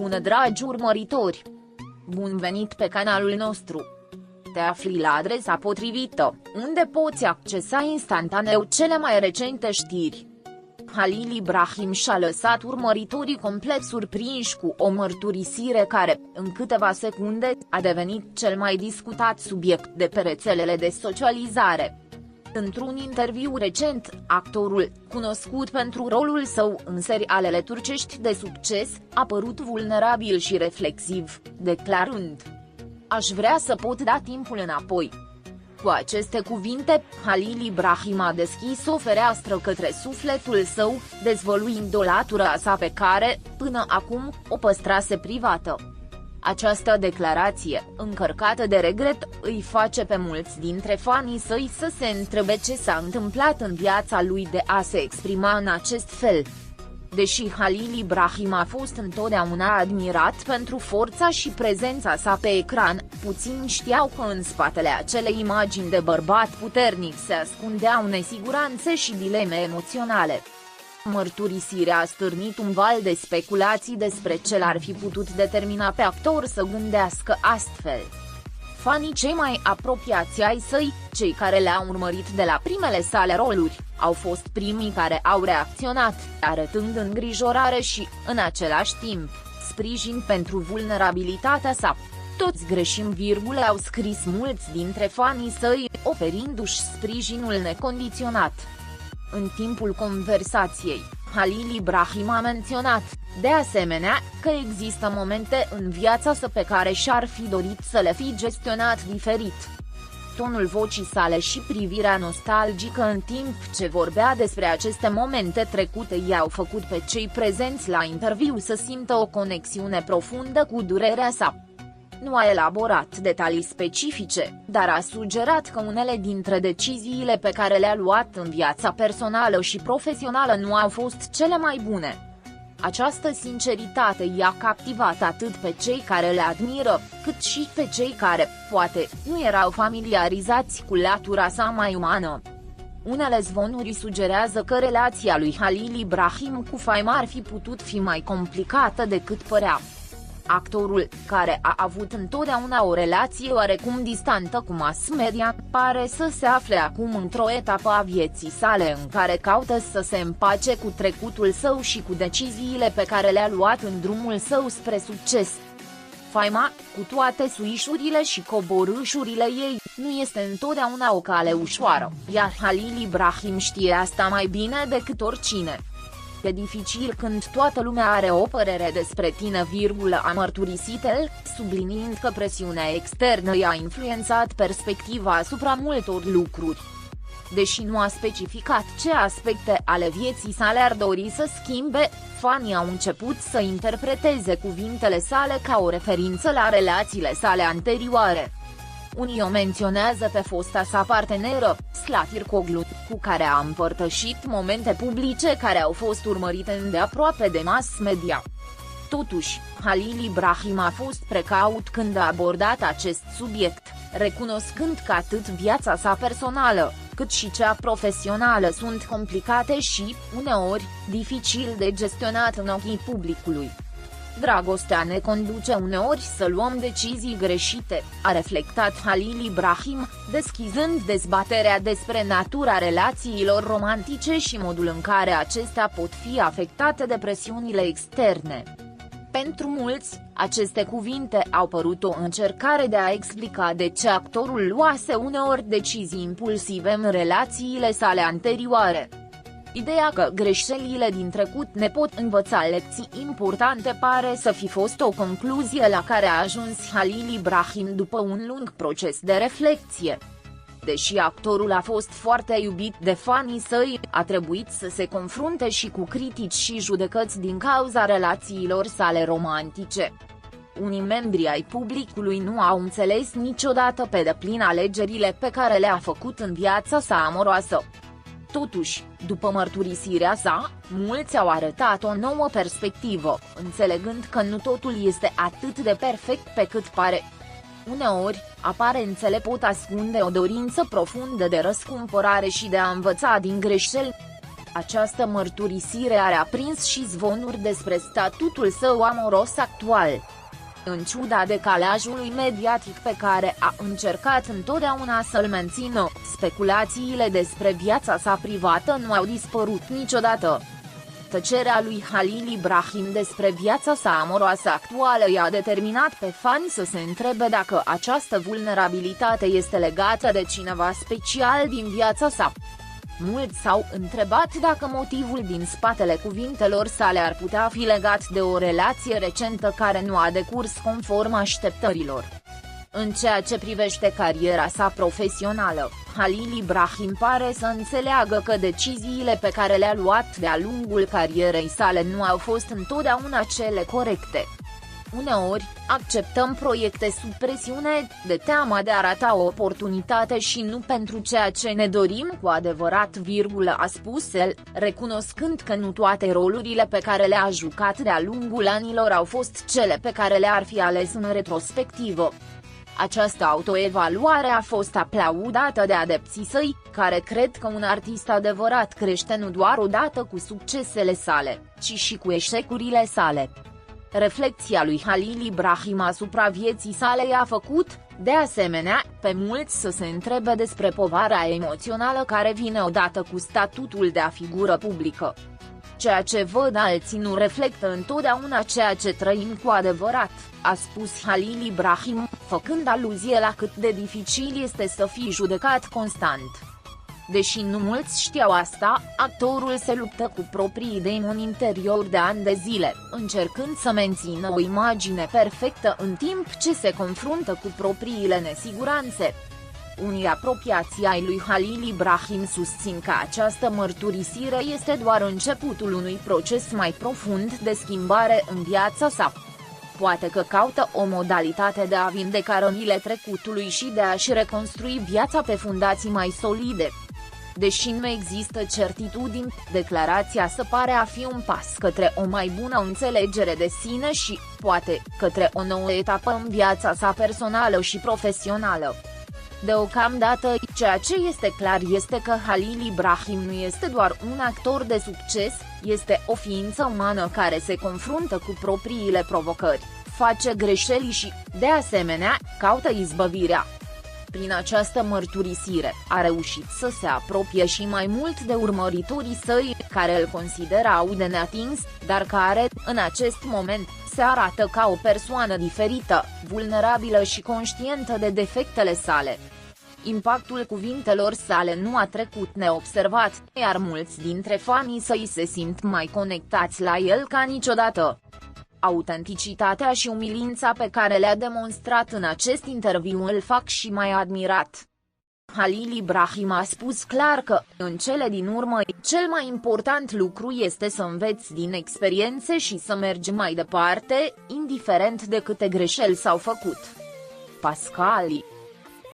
Bună dragi urmăritori! Bun venit pe canalul nostru! Te afli la adresa potrivită, unde poți accesa instantaneu cele mai recente știri. Halil Ibrahim și-a lăsat urmăritorii complet surprinși cu o mărturisire care, în câteva secunde, a devenit cel mai discutat subiect de pe rețelele de socializare. Într-un interviu recent, actorul, cunoscut pentru rolul său în serialele turcești de succes, a părut vulnerabil și reflexiv, declarând: "Aș vrea să pot da timpul înapoi." Cu aceste cuvinte, Halil Ibrahim a deschis o fereastră către sufletul său, dezvăluind o latură a sa pe care, până acum, o păstrase privată. Această declarație, încărcată de regret, îi face pe mulți dintre fanii săi să se întrebe ce s-a întâmplat în viața lui de a se exprima în acest fel. Deși Halil Ibrahim a fost întotdeauna admirat pentru forța și prezența sa pe ecran, puțini știau că în spatele acelei imagini de bărbat puternic se ascundeau nesiguranțe și dileme emoționale. Mărturisirea a stârnit un val de speculații despre ce l-ar fi putut determina pe actor să gândească astfel. Fanii cei mai apropiați ai săi, cei care le-au urmărit de la primele sale roluri, au fost primii care au reacționat, arătând îngrijorare și, în același timp, sprijin pentru vulnerabilitatea sa. Toți greșim, au scris mulți dintre fanii săi, oferindu-și sprijinul necondiționat. În timpul conversației, Halil Ibrahim a menționat, de asemenea, că există momente în viața sa pe care și-ar fi dorit să le fi gestionat diferit. Tonul vocii sale și privirea nostalgică în timp ce vorbea despre aceste momente trecute i-au făcut pe cei prezenți la interviu să simtă o conexiune profundă cu durerea sa. Nu a elaborat detalii specifice, dar a sugerat că unele dintre deciziile pe care le-a luat în viața personală și profesională nu au fost cele mai bune. Această sinceritate i-a captivat atât pe cei care le admiră, cât și pe cei care, poate, nu erau familiarizați cu latura sa mai umană. Unele zvonuri sugerează că relația lui Halil Ibrahim cu Faima ar fi putut fi mai complicată decât părea. Actorul, care a avut întotdeauna o relație oarecum distantă cu mass media, pare să se afle acum într-o etapă a vieții sale în care caută să se împace cu trecutul său și cu deciziile pe care le-a luat în drumul său spre succes. Faima, cu toate suișurile și coborâșurile ei, nu este întotdeauna o cale ușoară, iar Halil Ibrahim știe asta mai bine decât oricine. E dificil când toată lumea are o părere despre tine, a mărturisit el, subliniind că presiunea externă i-a influențat perspectiva asupra multor lucruri. Deși nu a specificat ce aspecte ale vieții sale ar dori să schimbe, fanii au început să interpreteze cuvintele sale ca o referință la relațiile sale anterioare. Unii o menționează pe fosta sa parteneră, Slatir Coglu, cu care a împărtășit momente publice care au fost urmărite îndeaproape de mass media. Totuși, Halil Ibrahim a fost precaut când a abordat acest subiect, recunoscând că atât viața sa personală, cât și cea profesională sunt complicate și, uneori, dificil de gestionat în ochii publicului. Dragostea ne conduce uneori să luăm decizii greșite, a reflectat Halil Ibrahim, deschizând dezbaterea despre natura relațiilor romantice și modul în care acestea pot fi afectate de presiunile externe. Pentru mulți, aceste cuvinte au părut o încercare de a explica de ce actorul luase uneori decizii impulsive în relațiile sale anterioare. Ideea că greșelile din trecut ne pot învăța lecții importante pare să fi fost o concluzie la care a ajuns Halil Ibrahim după un lung proces de reflecție. Deși actorul a fost foarte iubit de fanii săi, a trebuit să se confrunte și cu critici și judecăți din cauza relațiilor sale romantice. Unii membri ai publicului nu au înțeles niciodată pe deplin alegerile pe care le-a făcut în viața sa amoroasă. Totuși, după mărturisirea sa, mulți au arătat o nouă perspectivă, înțelegând că nu totul este atât de perfect pe cât pare. Uneori, aparențele pot ascunde o dorință profundă de răscumpărare și de a învăța din greșeli. Această mărturisire a aprins și zvonuri despre statutul său amoros actual. În ciuda decalajului mediatic pe care a încercat întotdeauna să-l mențină, speculațiile despre viața sa privată nu au dispărut niciodată. Tăcerea lui Halil Ibrahim despre viața sa amoroasă actuală i-a determinat pe fani să se întrebe dacă această vulnerabilitate este legată de cineva special din viața sa. Mulți s-au întrebat dacă motivul din spatele cuvintelor sale ar putea fi legat de o relație recentă care nu a decurs conform așteptărilor. În ceea ce privește cariera sa profesională, Halil Ibrahim pare să înțeleagă că deciziile pe care le-a luat de-a lungul carierei sale nu au fost întotdeauna cele corecte. Uneori, acceptăm proiecte sub presiune, de teama de a rata o oportunitate și nu pentru ceea ce ne dorim cu adevărat, a spus el, recunoscând că nu toate rolurile pe care le-a jucat de-a lungul anilor au fost cele pe care le-ar fi ales în retrospectivă. Această autoevaluare a fost aplaudată de adepții săi, care cred că un artist adevărat crește nu doar odată cu succesele sale, ci și cu eșecurile sale. Reflecția lui Halil Ibrahim asupra vieții sale i-a făcut, de asemenea, pe mulți să se întrebe despre povara emoțională care vine odată cu statutul de a figură publică. Ceea ce văd alții nu reflectă întotdeauna ceea ce trăim cu adevărat, a spus Halil Ibrahim, făcând aluzie la cât de dificil este să fii judecat constant. Deși nu mulți știau asta, actorul se luptă cu proprii demoni interior de ani de zile, încercând să mențină o imagine perfectă în timp ce se confruntă cu propriile nesiguranțe. Unii apropiați ai lui Halil Ibrahim susțin că această mărturisire este doar începutul unui proces mai profund de schimbare în viața sa. Poate că caută o modalitate de a vindeca rănile trecutului și de a-și reconstrui viața pe fundații mai solide. Deși nu există certitudini, declarația se pare a fi un pas către o mai bună înțelegere de sine și, poate, către o nouă etapă în viața sa personală și profesională. Deocamdată, ceea ce este clar este că Halil Ibrahim nu este doar un actor de succes, este o ființă umană care se confruntă cu propriile provocări, face greșeli și, de asemenea, caută izbăvirea. Prin această mărturisire, a reușit să se apropie și mai mult de urmăritorii săi, care îl considerau de neatins, dar care, în acest moment, se arată ca o persoană diferită, vulnerabilă și conștientă de defectele sale. Impactul cuvintelor sale nu a trecut neobservat, iar mulți dintre fanii săi se simt mai conectați la el ca niciodată. Autenticitatea și umilința pe care le-a demonstrat în acest interviu îl fac și mai admirat. Halil Ibrahim a spus clar că, în cele din urmă, cel mai important lucru este să înveți din experiențe și să mergi mai departe, indiferent de câte greșeli s-au făcut. Pascali